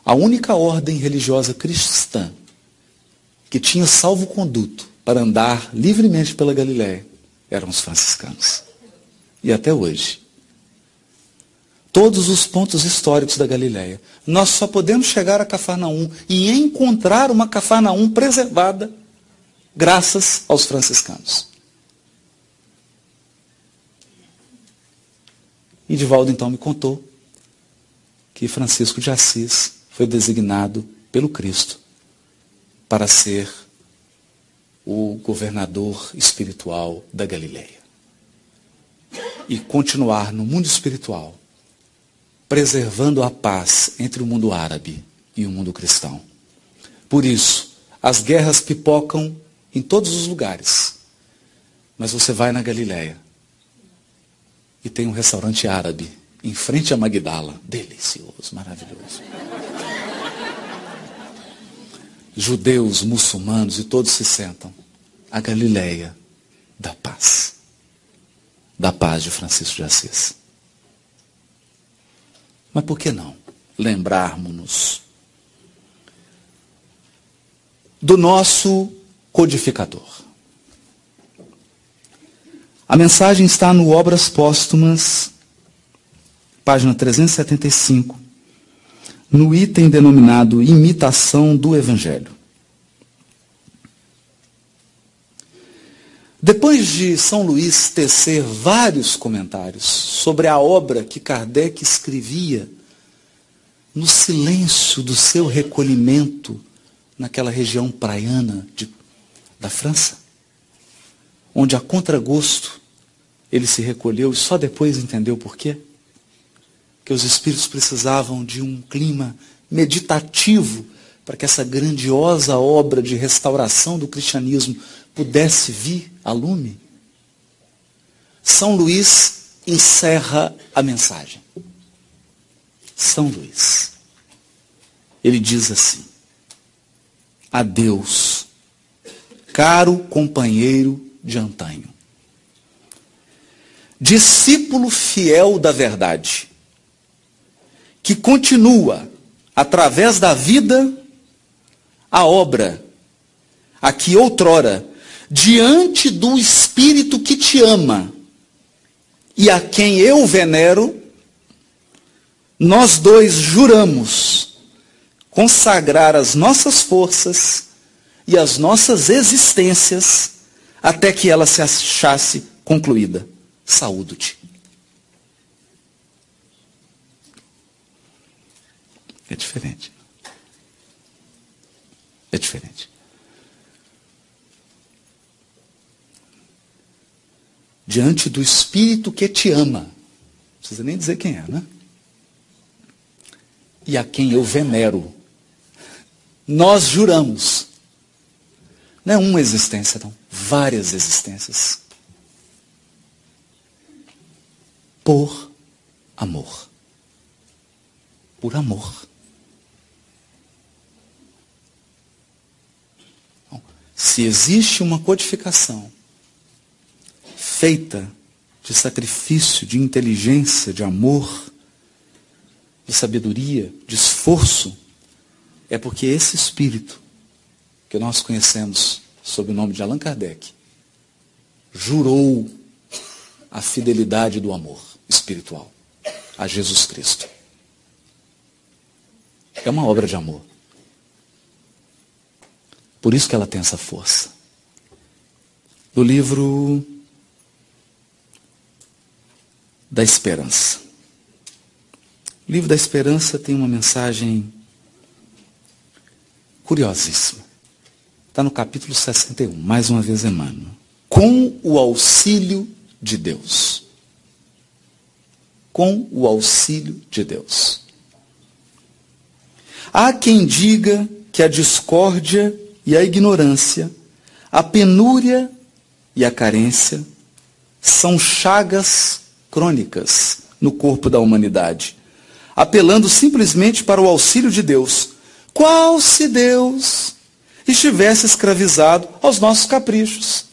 a única ordem religiosa cristã que tinha salvo-conduto para andar livremente pela Galileia eram os franciscanos. E até hoje. Todos os pontos históricos da Galileia. Nós só podemos chegar a Cafarnaum e encontrar uma Cafarnaum preservada graças aos franciscanos. E Divaldo então me contou que Francisco de Assis foi designado pelo Cristo para ser o governador espiritual da Galileia. E continuar no mundo espiritual, preservando a paz entre o mundo árabe e o mundo cristão. Por isso, as guerras pipocam em todos os lugares. Mas você vai na Galileia e tem um restaurante árabe em frente a Magdala. Delicioso, maravilhoso. Judeus, muçulmanos e todos se sentam. A Galileia da paz. Da paz de Francisco de Assis. Mas por que não lembrarmos-nos do nosso codificador? A mensagem está no Obras Póstumas, página 375, no item denominado Imitação do Evangelho. Depois de São Luís tecer vários comentários sobre a obra que Kardec escrevia no silêncio do seu recolhimento naquela região praiana da França, onde a contragosto ele se recolheu e só depois entendeu por quê? Que os espíritos precisavam de um clima meditativo para que essa grandiosa obra de restauração do cristianismo pudesse vir a lume. São Luís encerra a mensagem. São Luís. Ele diz assim: a Deus, caro companheiro de antanho, discípulo fiel da verdade, que continua, através da vida, a obra, a que outrora, diante do Espírito que te ama, e a quem eu venero, nós dois juramos consagrar as nossas forças e as nossas existências até que ela se achasse concluída. Saúdo-te. É diferente. É diferente. Diante do Espírito que te ama, não precisa nem dizer quem é, né? E a quem eu venero, nós juramos, não é uma existência, não, várias existências, por amor. Por amor. Então, se existe uma codificação feita de sacrifício, de inteligência, de amor, de sabedoria, de esforço, é porque esse Espírito que nós conhecemos sob o nome de Allan Kardec jurou a fidelidade do amor espiritual a Jesus Cristo. É uma obra de amor. Por isso que ela tem essa força. Do livro da Esperança. O livro da Esperança tem uma mensagem curiosíssima. Está no capítulo 61, mais uma vez Emmanuel. Com o auxílio de Deus. Com o auxílio de Deus. Há quem diga que a discórdia e a ignorância, a penúria e a carência são chagas crônicas no corpo da humanidade, apelando simplesmente para o auxílio de Deus. Qual se Deus estivesse escravizado aos nossos caprichos,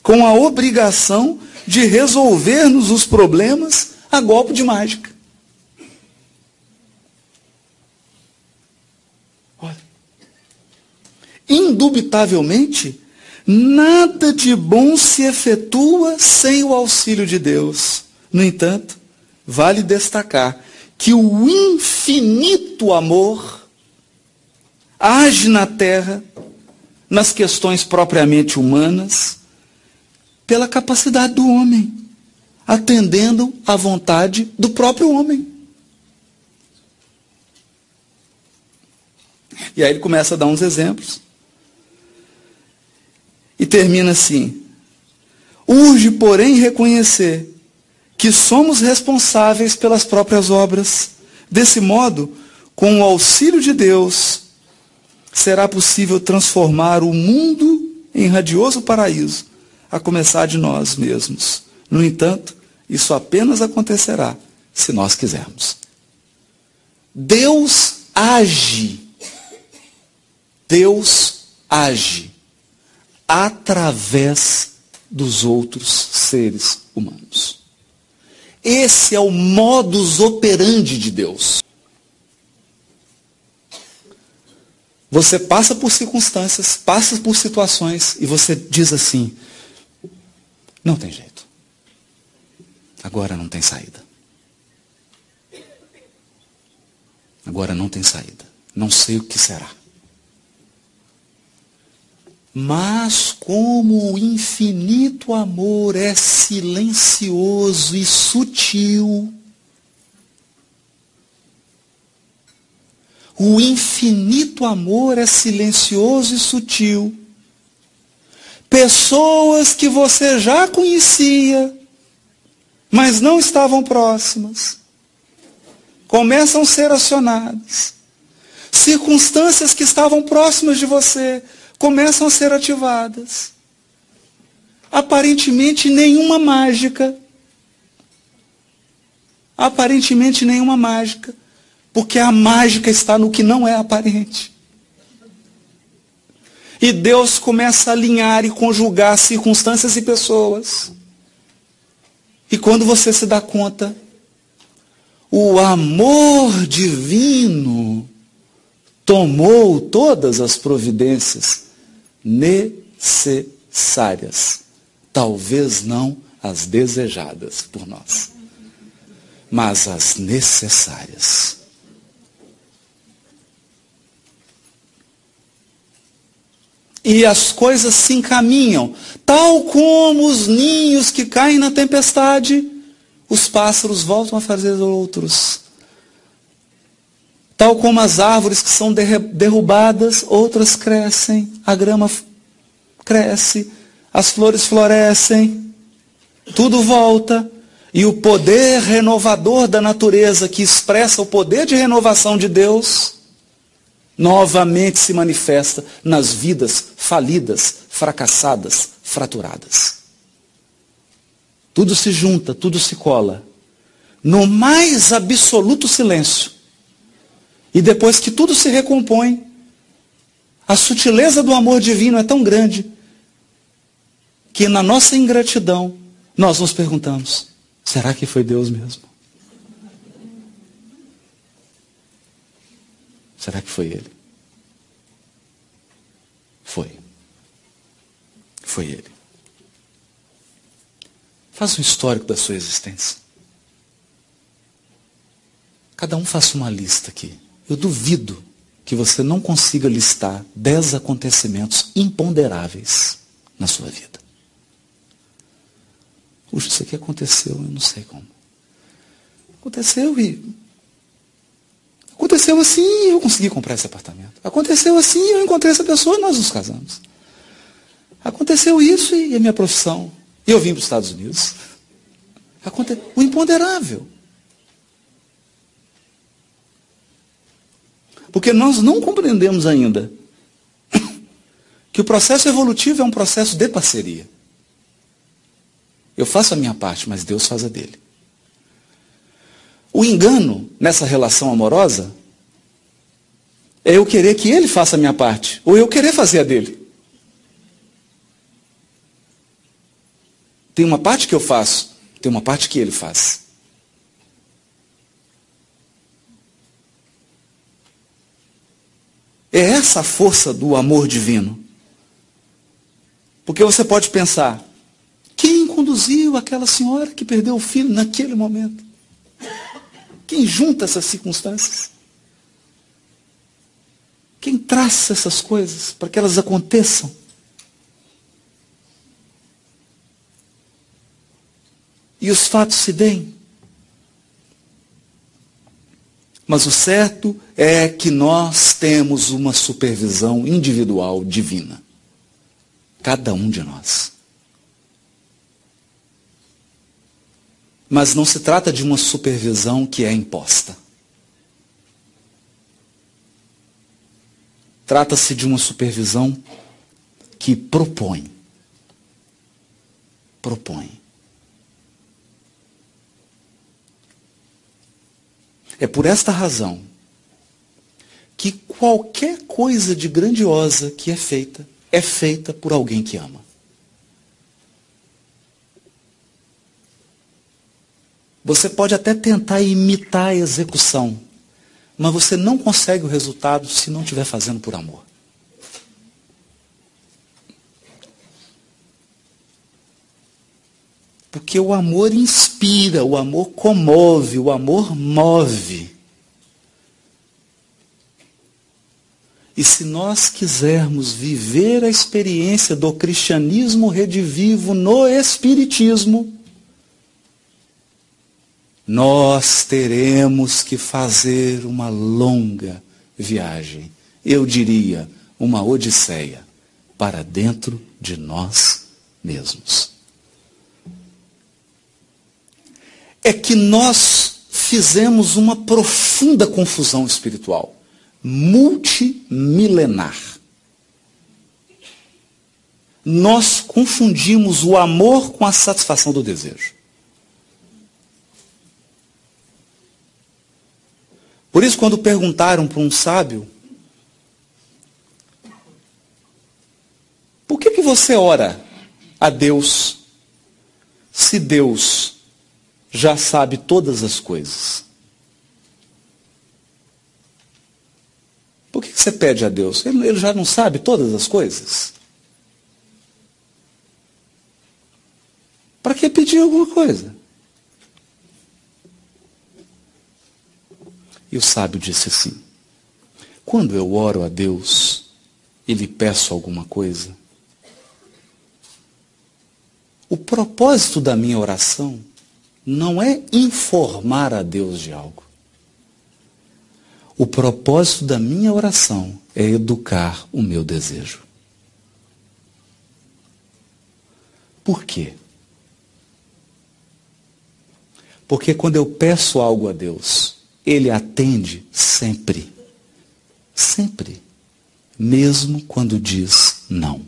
com a obrigação de resolver-nos os problemas a golpe de mágica. Olha, indubitavelmente, nada de bom se efetua sem o auxílio de Deus. No entanto, vale destacar que o infinito amor age na terra, nas questões propriamente humanas, pela capacidade do homem, atendendo à vontade do próprio homem. E aí ele começa a dar uns exemplos. E termina assim: urge, porém, reconhecer que somos responsáveis pelas próprias obras. Desse modo, com o auxílio de Deus, será possível transformar o mundo em radioso paraíso, a começar de nós mesmos. No entanto, isso apenas acontecerá se nós quisermos. Deus age. Deus age através dos outros seres humanos. Esse é o modus operandi de Deus. Você passa por circunstâncias, passa por situações e você diz assim: não tem jeito. Agora não tem saída. Agora não tem saída. Não sei o que será. Mas como o infinito amor é silencioso e sutil, o infinito amor é silencioso e sutil, pessoas que você já conhecia, mas não estavam próximas, começam a ser acionadas. Circunstâncias que estavam próximas de você começam a ser ativadas. Aparentemente nenhuma mágica. Aparentemente nenhuma mágica. Porque a mágica está no que não é aparente. E Deus começa a alinhar e conjugar circunstâncias e pessoas. E quando você se dá conta, o amor divino tomou todas as providências necessárias. Talvez não as desejadas por nós, mas as necessárias. E as coisas se encaminham, tal como os ninhos que caem na tempestade, os pássaros voltam a fazer outros. Tal como as árvores que são derrubadas, outras crescem, a grama cresce, as flores florescem, tudo volta. E o poder renovador da natureza, que expressa o poder de renovação de Deus, novamente se manifesta nas vidas falidas, fracassadas, fraturadas. Tudo se junta, tudo se cola, no mais absoluto silêncio. E depois que tudo se recompõe, a sutileza do amor divino é tão grande, que na nossa ingratidão, nós nos perguntamos, será que foi Deus mesmo? Será que foi Ele? Foi. Foi Ele. Faça um histórico da sua existência. Cada um faça uma lista aqui. Eu duvido que você não consiga listar 10 acontecimentos imponderáveis na sua vida. Puxa, isso aqui aconteceu, eu não sei como. Aconteceu assim e eu consegui comprar esse apartamento. Aconteceu assim e eu encontrei essa pessoa e nós nos casamos. Aconteceu isso e a minha profissão. E eu vim para os Estados Unidos. O imponderável. Porque nós não compreendemos ainda que o processo evolutivo é um processo de parceria. Eu faço a minha parte, mas Deus faz a dele. O engano nessa relação amorosa é eu querer que ele faça a minha parte, ou eu querer fazer a dele. Tem uma parte que eu faço, tem uma parte que ele faz. É essa a força do amor divino. Porque você pode pensar, quem conduziu aquela senhora que perdeu o filho naquele momento? Quem junta essas circunstâncias? Quem traça essas coisas para que elas aconteçam? E os fatos se deem? Mas o certo é que nós temos uma supervisão individual divina. Cada um de nós. Mas não se trata de uma supervisão que é imposta. Trata-se de uma supervisão que propõe. Propõe. É por esta razão que qualquer coisa de grandiosa que é feita por alguém que ama. Você pode até tentar imitar a execução, mas você não consegue o resultado se não estiver fazendo por amor. Porque o amor inspira, o amor comove, o amor move. E se nós quisermos viver a experiência do cristianismo redivivo no espiritismo, nós teremos que fazer uma longa viagem. Eu diria, uma odisseia para dentro de nós mesmos. É que nós fizemos uma profunda confusão espiritual, multimilenar. Nós confundimos o amor com a satisfação do desejo. Por isso, quando perguntaram para um sábio você ora a Deus se Deus já sabe todas as coisas? Por que você pede a Deus? Ele já não sabe todas as coisas? Para que pedir alguma coisa? E o sábio disse assim: quando eu oro a Deus e lhe peço alguma coisa, o propósito da minha oração não é informar a Deus de algo. O propósito da minha oração é educar o meu desejo. Por quê? Porque quando eu peço algo a Deus, Ele atende sempre. Sempre. Mesmo quando diz não.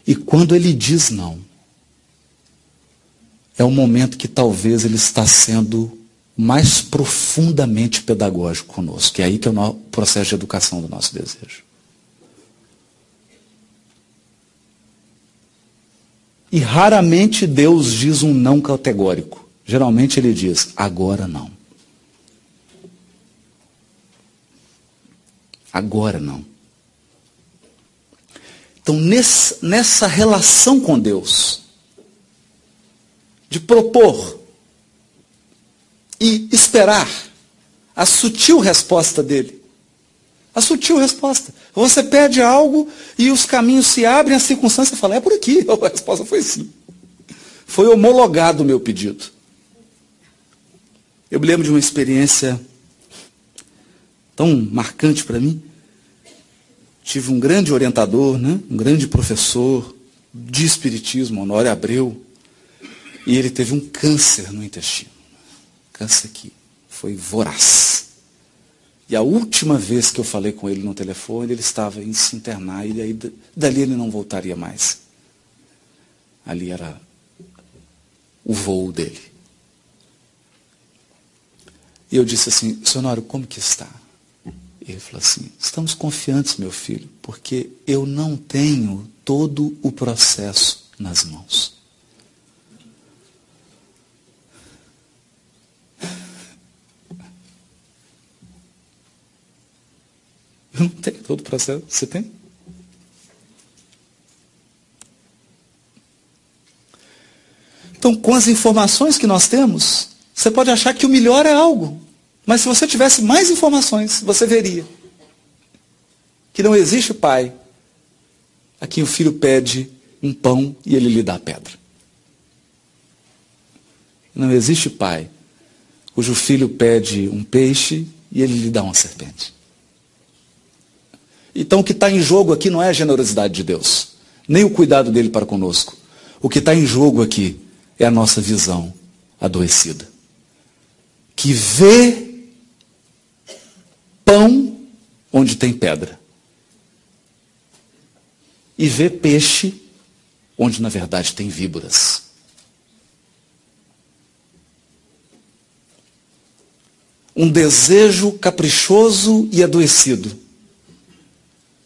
E quando Ele diz não, é o momento que talvez Ele está sendo mais profundamente pedagógico conosco, que é aí que é o processo de educação do nosso desejo. E raramente Deus diz um não categórico. Geralmente Ele diz, agora não. Agora não. Então, nessa relação com Deus, de propor e esperar a sutil resposta dele. A sutil resposta. Você pede algo e os caminhos se abrem, a circunstância fala, é por aqui. A resposta foi sim. Foi homologado o meu pedido. Eu me lembro de uma experiência tão marcante para mim. Tive um grande orientador, né? Um grande professor de espiritismo, Honório Abreu, e ele teve um câncer no intestino. Câncer que foi voraz. E a última vez que eu falei com ele no telefone, ele estava em se internar, e aí, dali ele não voltaria mais. Ali era o voo dele. E eu disse assim, seu Honório, como que está? Ele falou assim, estamos confiantes, meu filho, porque eu não tenho todo o processo nas mãos. Eu não tenho todo o processo. Você tem? Então, com as informações que nós temos, você pode achar que o melhor é algo. Mas se você tivesse mais informações, você veria que não existe pai a quem o filho pede um pão e ele lhe dá a pedra. Não existe pai cujo filho pede um peixe e ele lhe dá uma serpente. Então o que está em jogo aqui não é a generosidade de Deus, nem o cuidado dele para conosco. O que está em jogo aqui é a nossa visão adoecida, que vê pão onde tem pedra e vê peixe onde na verdade tem víboras. Um desejo caprichoso e adoecido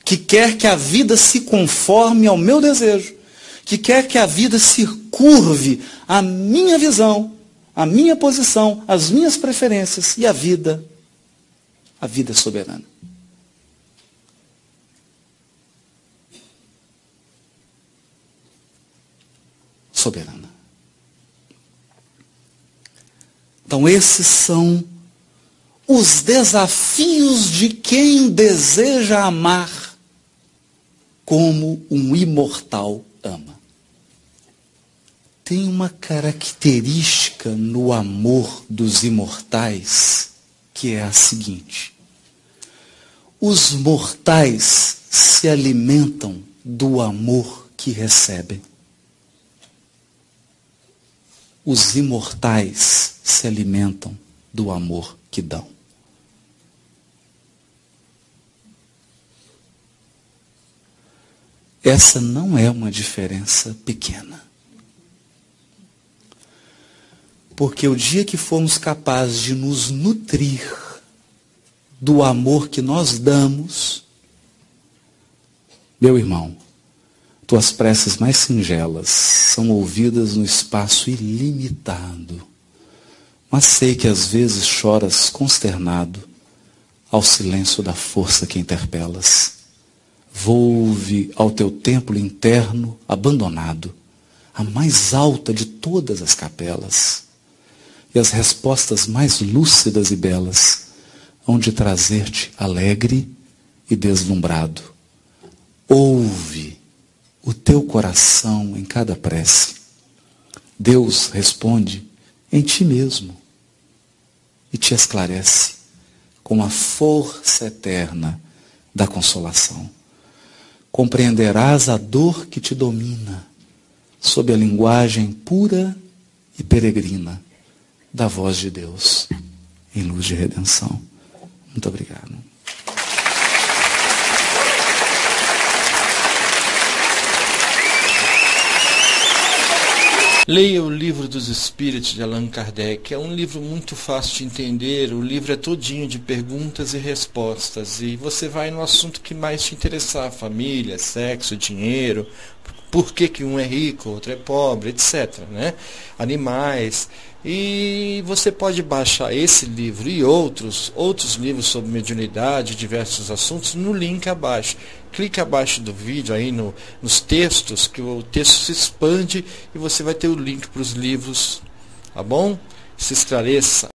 que quer que a vida se conforme ao meu desejo, que quer que a vida se curve à minha visão, à minha posição, às minhas preferências, e a vida é soberana. Soberana. Então esses são os desafios de quem deseja amar como um imortal ama. Tem uma característica no amor dos imortais que é a seguinte: os mortais se alimentam do amor que recebem. Os imortais se alimentam do amor que dão. Essa não é uma diferença pequena. Porque o dia que formos capazes de nos nutrir do amor que nós damos, Meu irmão, tuas preces mais singelas são ouvidas no espaço ilimitado, mas sei que às vezes choras consternado ao silêncio da força que interpelas. Volve ao teu templo interno abandonado, a mais alta de todas as capelas, e as respostas mais lúcidas e belas hão de trazer-te alegre e deslumbrado. Ouve o teu coração em cada prece. Deus responde em ti mesmo e te esclarece com a força eterna da consolação. Compreenderás a dor que te domina sob a linguagem pura e peregrina da voz de Deus em luz de redenção. Muito obrigado. Leia o Livro dos Espíritos de Allan Kardec. É um livro muito fácil de entender. O livro é todinho de perguntas e respostas. E você vai no assunto que mais te interessar. Família, sexo, dinheiro, por que um é rico, outro é pobre, etc. Né? Animais. E você pode baixar esse livro e outros livros sobre mediunidade, diversos assuntos, no link abaixo. Clique abaixo do vídeo aí nos textos, que o texto se expande e você vai ter o link para os livros, tá bom? Se esclareça.